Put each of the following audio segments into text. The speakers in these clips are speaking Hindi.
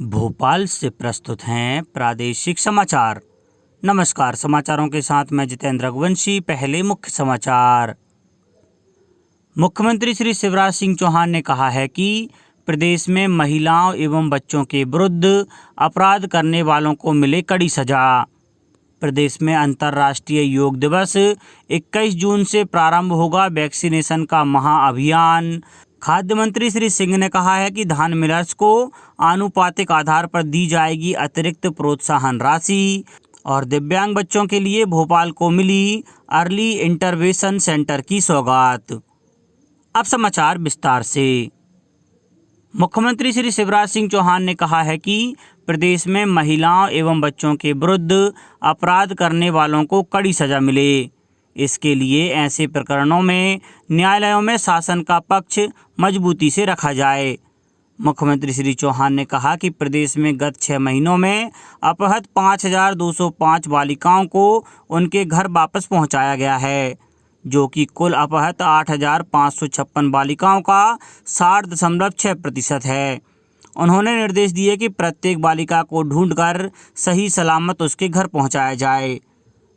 भोपाल से प्रस्तुत हैं प्रादेशिक समाचार। नमस्कार, समाचारों के साथ मैं जितेंद्र रघुवंशी। पहले मुख्य समाचार। मुख्यमंत्री श्री शिवराज सिंह चौहान ने कहा है कि प्रदेश में महिलाओं एवं बच्चों के विरुद्ध अपराध करने वालों को मिले कड़ी सजा। प्रदेश में अंतर्राष्ट्रीय योग दिवस 21 जून से प्रारंभ होगा वैक्सीनेशन का महाअभियान। खाद्य मंत्री श्री सिंह ने कहा है कि धान मिलर्स को आनुपातिक आधार पर दी जाएगी अतिरिक्त प्रोत्साहन राशि। और दिव्यांग बच्चों के लिए भोपाल को मिली अर्ली इंटरवेंशन सेंटर की सौगात। अब समाचार विस्तार से। मुख्यमंत्री श्री शिवराज सिंह चौहान ने कहा है कि प्रदेश में महिलाओं एवं बच्चों के विरुद्ध अपराध करने वालों को कड़ी सजा मिले। इसके लिए ऐसे प्रकरणों में न्यायालयों में शासन का पक्ष मजबूती से रखा जाए। मुख्यमंत्री श्री चौहान ने कहा कि प्रदेश में गत 6 महीनों में अपहृत 5205 बालिकाओं को उनके घर वापस पहुंचाया गया है, जो कि कुल अपहृत 8556 बालिकाओं का 60.6% है। उन्होंने निर्देश दिए कि प्रत्येक बालिका को ढूंढकर सही सलामत उसके घर पहुंचाया जाए।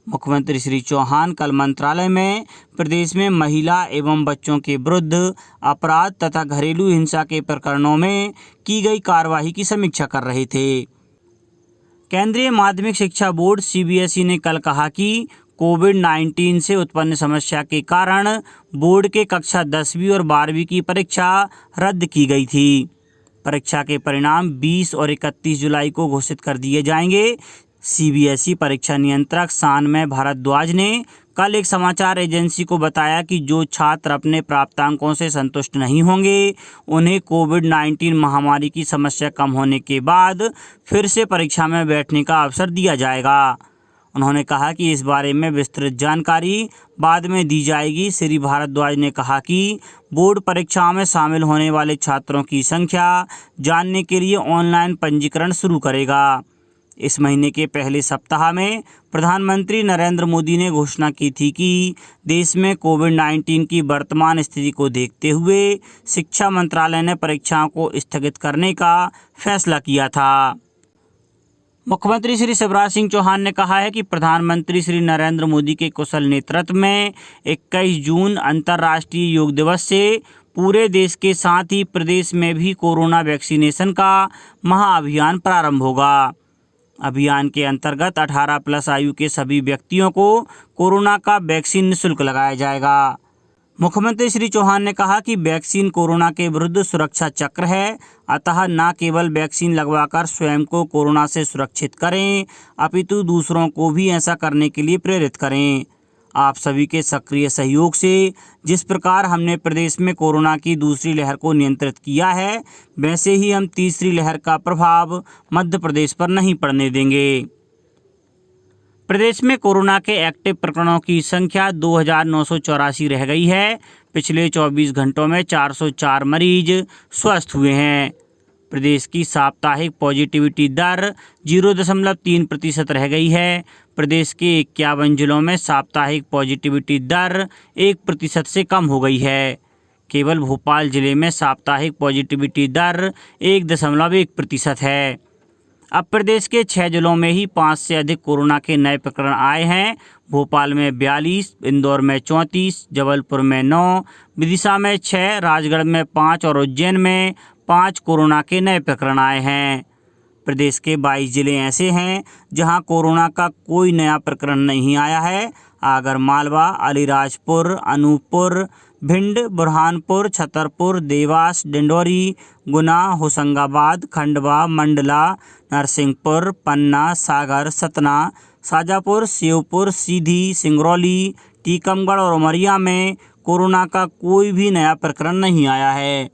मुख्यमंत्री श्री चौहान कल मंत्रालय में प्रदेश में महिला एवं बच्चों के विरुद्ध अपराध तथा घरेलू हिंसा के प्रकरणों में की गई कार्यवाही की समीक्षा कर रहे थे। केंद्रीय माध्यमिक शिक्षा बोर्ड CBSE ने कल कहा कि कोविड-19 से उत्पन्न समस्या के कारण बोर्ड के कक्षा 10वीं और 12वीं की परीक्षा रद्द की गई थी। परीक्षा के परिणाम 20 और 31 जुलाई को घोषित कर दिए जाएंगे। CBSE परीक्षा नियंत्रक सानमय भारद्वाज ने कल एक समाचार एजेंसी को बताया कि जो छात्र अपने प्राप्तांकों से संतुष्ट नहीं होंगे, उन्हें कोविड-19 महामारी की समस्या कम होने के बाद फिर से परीक्षा में बैठने का अवसर दिया जाएगा। उन्होंने कहा कि इस बारे में विस्तृत जानकारी बाद में दी जाएगी। श्री भारद्वाज ने कहा कि बोर्ड परीक्षाओं में शामिल होने वाले छात्रों की संख्या जानने के लिए ऑनलाइन पंजीकरण शुरू करेगा। इस महीने के पहले सप्ताह में प्रधानमंत्री नरेंद्र मोदी ने घोषणा की थी कि देश में कोविड-19 की वर्तमान स्थिति को देखते हुए शिक्षा मंत्रालय ने परीक्षाओं को स्थगित करने का फैसला किया था। मुख्यमंत्री श्री शिवराज सिंह चौहान ने कहा है कि प्रधानमंत्री श्री नरेंद्र मोदी के कुशल नेतृत्व में 21 जून अंतर्राष्ट्रीय योग दिवस से पूरे देश के साथ ही प्रदेश में भी कोरोना वैक्सीनेशन का महाअभियान प्रारंभ होगा। अभियान के अंतर्गत 18+ आयु के सभी व्यक्तियों को कोरोना का वैक्सीन निःशुल्क लगाया जाएगा। मुख्यमंत्री श्री चौहान ने कहा कि वैक्सीन कोरोना के विरुद्ध सुरक्षा चक्र है, अतः न केवल वैक्सीन लगवाकर स्वयं को कोरोना से सुरक्षित करें, अपितु दूसरों को भी ऐसा करने के लिए प्रेरित करें। आप सभी के सक्रिय सहयोग से जिस प्रकार हमने प्रदेश में कोरोना की दूसरी लहर को नियंत्रित किया है, वैसे ही हम तीसरी लहर का प्रभाव मध्य प्रदेश पर नहीं पड़ने देंगे। प्रदेश में कोरोना के एक्टिव प्रकरणों की संख्या 2984 रह गई है। पिछले 24 घंटों में 404 मरीज स्वस्थ हुए हैं। प्रदेश की साप्ताहिक पॉजिटिविटी दर 0.3% रह गई है। प्रदेश के 51 जिलों में साप्ताहिक पॉजिटिविटी दर 1% से कम हो गई है। केवल भोपाल जिले में साप्ताहिक पॉजिटिविटी दर 1.1% है। अब प्रदेश के 6 जिलों में ही 5 से अधिक कोरोना के नए प्रकरण आए हैं। भोपाल में 42, इंदौर में 34, जबलपुर में 9, विदिशा में 6, राजगढ़ में 5 और उज्जैन में 5 कोरोना के नए प्रकरण आए हैं। प्रदेश के 22 जिले ऐसे हैं जहां कोरोना का कोई नया प्रकरण नहीं आया है। आगरमालवा, अलीराजपुर, अनूपपुर, भिंड, बुरहानपुर, छतरपुर, देवास, डिंडोरी, गुना, होशंगाबाद, खंडवा, मंडला, नरसिंहपुर, पन्ना, सागर, सतना, शाजापुर, शिवपुर, सीधी, सिंगरौली, टीकमगढ़ और उमरिया में कोरोना का कोई भी नया प्रकरण नहीं आया है।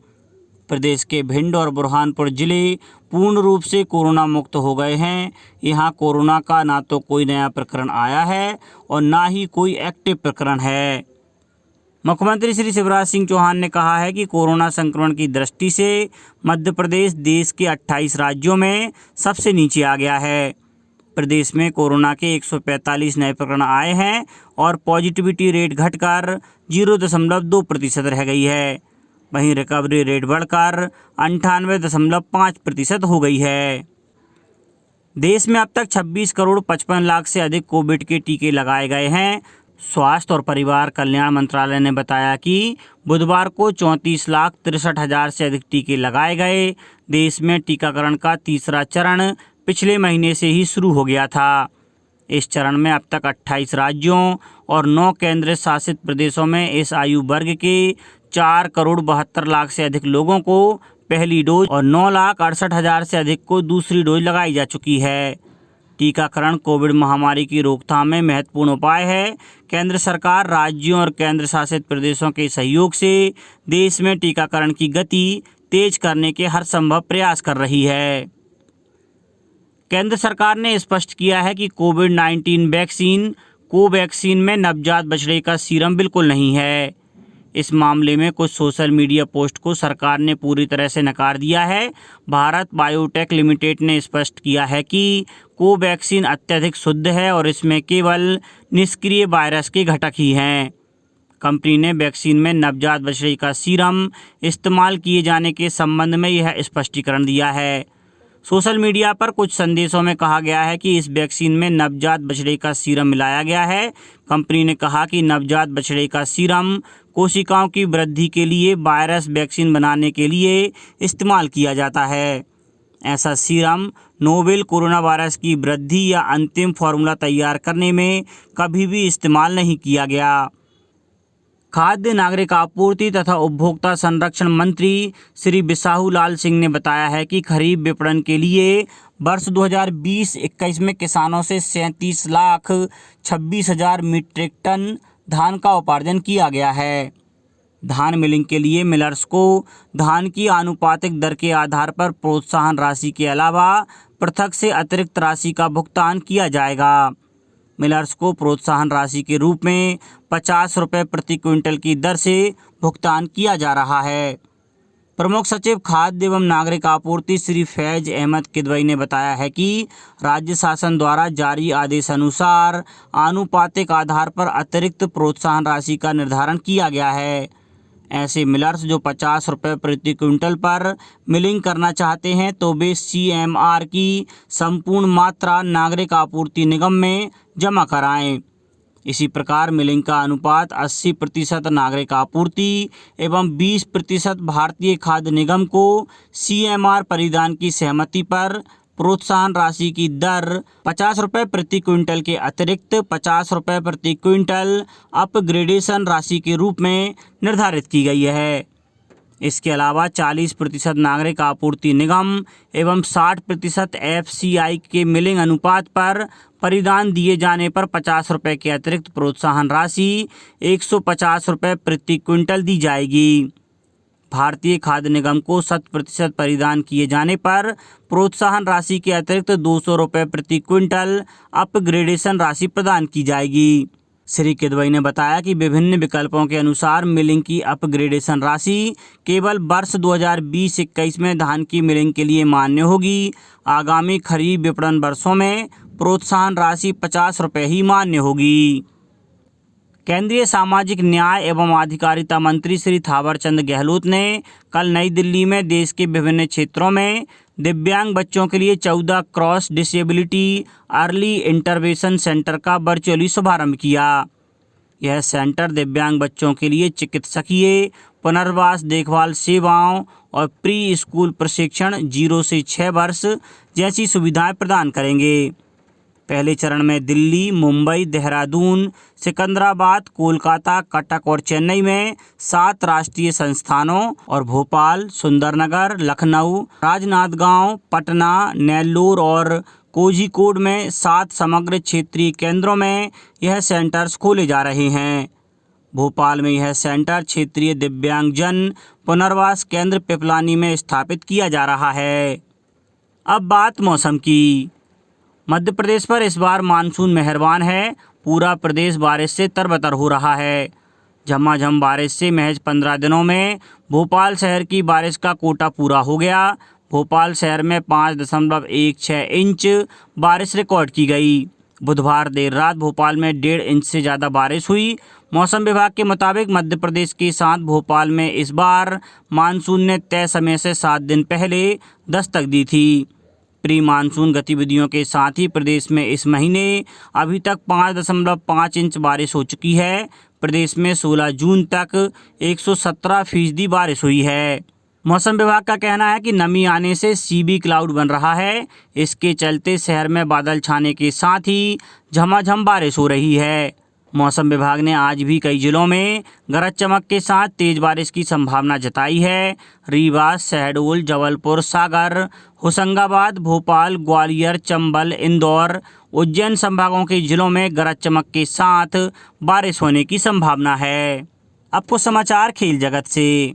प्रदेश के भिंड और बुरहानपुर जिले पूर्ण रूप से कोरोना मुक्त हो गए हैं। यहाँ कोरोना का ना तो कोई नया प्रकरण आया है और ना ही कोई एक्टिव प्रकरण है। मुख्यमंत्री श्री शिवराज सिंह चौहान ने कहा है कि कोरोना संक्रमण की दृष्टि से मध्य प्रदेश देश के 28 राज्यों में सबसे नीचे आ गया है। प्रदेश में कोरोना के 145 नए प्रकरण आए हैं और पॉजिटिविटी रेट घटकर 0.2% रह गई है। वहीं रिकवरी रेट बढ़कर 98.5% हो गई है। देश में अब तक 26 करोड़ 55 लाख से अधिक कोविड के टीके लगाए गए हैं। स्वास्थ्य और परिवार कल्याण मंत्रालय ने बताया कि बुधवार को 34,63,000 से अधिक टीके लगाए गए। देश में टीकाकरण का तीसरा चरण पिछले महीने से ही शुरू हो गया था। इस चरण में अब तक 28 राज्यों और 9 केंद्र शासित प्रदेशों में इस आयु वर्ग के 4 करोड़ 72 लाख से अधिक लोगों को पहली डोज और 9,68,000 से अधिक को दूसरी डोज लगाई जा चुकी है। टीकाकरण कोविड महामारी की रोकथाम में महत्वपूर्ण उपाय है। केंद्र सरकार राज्यों और केंद्र शासित प्रदेशों के सहयोग से देश में टीकाकरण की गति तेज करने के हर संभव प्रयास कर रही है। केंद्र सरकार ने स्पष्ट किया है कि कोविड-19 वैक्सीन कोवैक्सीन में नवजात बछड़े का सीरम बिल्कुल नहीं है। इस मामले में कुछ सोशल मीडिया पोस्ट को सरकार ने पूरी तरह से नकार दिया है। भारत बायोटेक लिमिटेड ने स्पष्ट किया है कि कोवैक्सीन अत्यधिक शुद्ध है और इसमें केवल निष्क्रिय वायरस के घटक ही हैं। कंपनी ने वैक्सीन में नवजात बछड़े का सीरम इस्तेमाल किए जाने के संबंध में यह स्पष्टीकरण दिया है। सोशल मीडिया पर कुछ संदेशों में कहा गया है कि इस वैक्सीन में नवजात बछड़े का सीरम मिलाया गया है। कंपनी ने कहा कि नवजात बछड़े का सीरम कोशिकाओं की वृद्धि के लिए वायरस वैक्सीन बनाने के लिए इस्तेमाल किया जाता है। ऐसा सीरम नोवेल कोरोना वायरस की वृद्धि या अंतिम फार्मूला तैयार करने में कभी भी इस्तेमाल नहीं किया गया। खाद्य नागरिक आपूर्ति तथा उपभोक्ता संरक्षण मंत्री श्री बिसाहू लाल सिंह ने बताया है कि खरीफ विपणन के लिए वर्ष 2020-21 में किसानों से 37,26,000 मीट्रिक टन धान का उपार्जन किया गया है। धान मिलिंग के लिए मिलर्स को धान की आनुपातिक दर के आधार पर प्रोत्साहन राशि के अलावा पृथक से अतिरिक्त राशि का भुगतान किया जाएगा। मिलर्स को प्रोत्साहन राशि के रूप में 50 रुपये प्रति क्विंटल की दर से भुगतान किया जा रहा है। प्रमुख सचिव खाद्य एवं नागरिक आपूर्ति श्री फैज अहमद किदवई ने बताया है कि राज्य शासन द्वारा जारी आदेश अनुसार आनुपातिक आधार पर अतिरिक्त प्रोत्साहन राशि का निर्धारण किया गया है। ऐसे मिलर्स जो 50 रुपये प्रति क्विंटल पर मिलिंग करना चाहते हैं तो वे CMR की संपूर्ण मात्रा नागरिक आपूर्ति निगम में जमा कराएं। इसी प्रकार मिलिंग का अनुपात 80% नागरिक आपूर्ति एवं 20% भारतीय खाद्य निगम को CMR परिधान की सहमति पर प्रोत्साहन राशि की दर 50 रुपये प्रति क्विंटल के अतिरिक्त 50 रुपये प्रति क्विंटल अपग्रेडेशन राशि के रूप में निर्धारित की गई है। इसके अलावा 40% नागरिक आपूर्ति निगम एवं 60% FCI के मिलिंग अनुपात पर परिधान दिए जाने पर 50 रुपये के अतिरिक्त प्रोत्साहन राशि 150 रुपये प्रति क्विंटल दी जाएगी। भारतीय खाद्य निगम को 100% परिधान किए जाने पर प्रोत्साहन राशि के अतिरिक्त 200 रुपये प्रति क्विंटल अपग्रेडेशन राशि प्रदान की जाएगी। श्री किदवई ने बताया कि विभिन्न विकल्पों के अनुसार मिलिंग की अपग्रेडेशन राशि केवल वर्ष 2020-21 में धान की मिलिंग के लिए मान्य होगी। आगामी खरीफ विपणन वर्षों में प्रोत्साहन राशि 50 रुपये ही मान्य होगी। केंद्रीय सामाजिक न्याय एवं अधिकारिता मंत्री श्री थावरचंद गहलोत ने कल नई दिल्ली में देश के विभिन्न क्षेत्रों में दिव्यांग बच्चों के लिए 14 cross disability early intervention centre का वर्चुअली शुभारंभ किया। यह सेंटर दिव्यांग बच्चों के लिए चिकित्सकीय पुनर्वास देखभाल सेवाओं और प्री स्कूल प्रशिक्षण 0 से 6 वर्ष जैसी सुविधाएं प्रदान करेंगे। पहले चरण में दिल्ली, मुंबई, देहरादून, सिकंदराबाद, कोलकाता, कटक और चेन्नई में 7 राष्ट्रीय संस्थानों और भोपाल, सुंदरनगर, लखनऊ, राजनांदगांव, पटना, नेल्लोर और कोझिकोड में 7 समग्र क्षेत्रीय केंद्रों में यह सेंटर्स खोले जा रहे हैं। भोपाल में यह सेंटर क्षेत्रीय दिव्यांगजन पुनर्वास केंद्र पिपलानी में स्थापित किया जा रहा है। अब बात मौसम की। मध्य प्रदेश पर इस बार मानसून मेहरबान है। पूरा प्रदेश बारिश से तरबतर हो रहा है। झमाझम बारिश से महज 15 दिनों में भोपाल शहर की बारिश का कोटा पूरा हो गया। भोपाल शहर में 5.16 इंच बारिश रिकॉर्ड की गई। बुधवार देर रात भोपाल में 1.5 इंच से ज़्यादा बारिश हुई। मौसम विभाग के मुताबिक मध्य प्रदेश के साथ भोपाल में इस बार मानसून ने तय समय से 7 दिन पहले दस्तक दी थी। प्री मानसून गतिविधियों के साथ ही प्रदेश में इस महीने अभी तक 5.5 इंच बारिश हो चुकी है। प्रदेश में 16 जून तक 117% बारिश हुई है। मौसम विभाग का कहना है कि नमी आने से सीबी क्लाउड बन रहा है। इसके चलते शहर में बादल छाने के साथ ही झमाझम बारिश हो रही है। मौसम विभाग ने आज भी कई जिलों में गरज चमक के साथ तेज बारिश की संभावना जताई है। रीवा, शहडोल, जबलपुर, सागर, होशंगाबाद, भोपाल, ग्वालियर, चंबल, इंदौर, उज्जैन संभागों के जिलों में गरज चमक के साथ बारिश होने की संभावना है। अब कुछ समाचार खेल जगत से।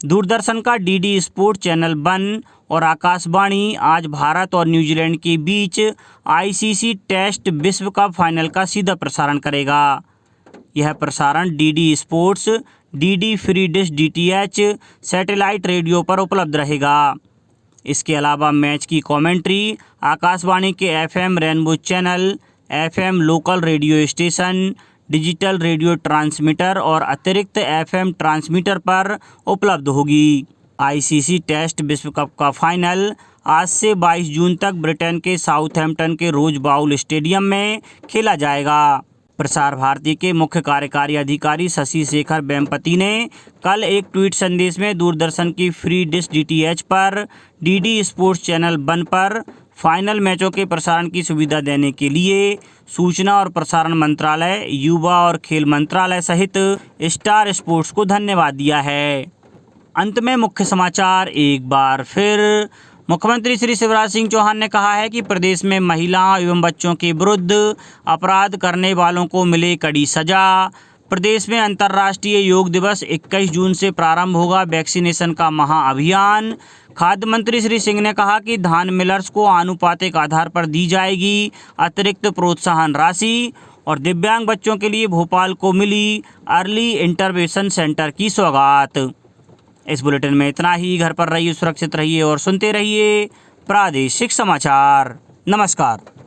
दूरदर्शन का डीडी स्पोर्ट चैनल वन और आकाशवाणी आज भारत और न्यूजीलैंड के बीच आईसीसी टेस्ट विश्व कप फाइनल का सीधा प्रसारण करेगा। यह प्रसारण DD sports, DD free dish DTH, satellite radio पर उपलब्ध रहेगा। इसके अलावा मैच की कमेंट्री आकाशवाणी के FM rainbow channel, FM local radio station, digital radio transmitter और अतिरिक्त एफएम ट्रांसमीटर पर उपलब्ध होगी। आईसीसी टेस्ट विश्व कप का फाइनल आज से 22 जून तक ब्रिटेन के साउथहैम्पटन के रोज बाउल स्टेडियम में खेला जाएगा। प्रसार भारती के मुख्य कार्यकारी अधिकारी शशि शेखर वेम्पति ने कल एक ट्वीट संदेश में दूरदर्शन की फ्री डिश डीटीएच पर डीडी स्पोर्ट्स चैनल वन पर फाइनल मैचों के प्रसारण की सुविधा देने के लिए सूचना और प्रसारण मंत्रालय, युवा और खेल मंत्रालय सहित स्टार स्पोर्ट्स को धन्यवाद दिया है। अंत में मुख्य समाचार एक बार फिर। मुख्यमंत्री श्री शिवराज सिंह चौहान ने कहा है कि प्रदेश में महिलाओं एवं बच्चों के विरुद्ध अपराध करने वालों को मिले कड़ी सजा। प्रदेश में अंतर्राष्ट्रीय योग दिवस 21 जून से प्रारंभ होगा वैक्सीनेशन का महाअभियान। खाद्य मंत्री श्री सिंह ने कहा कि धान मिलर्स को आनुपातिक आधार पर दी जाएगी अतिरिक्त प्रोत्साहन राशि। और दिव्यांग बच्चों के लिए भोपाल को मिली अर्ली इंटरवेंशन सेंटर की सौगात। इस बुलेटिन में इतना ही। घर पर रहिए, सुरक्षित रहिए और सुनते रहिए प्रादेशिक समाचार। नमस्कार।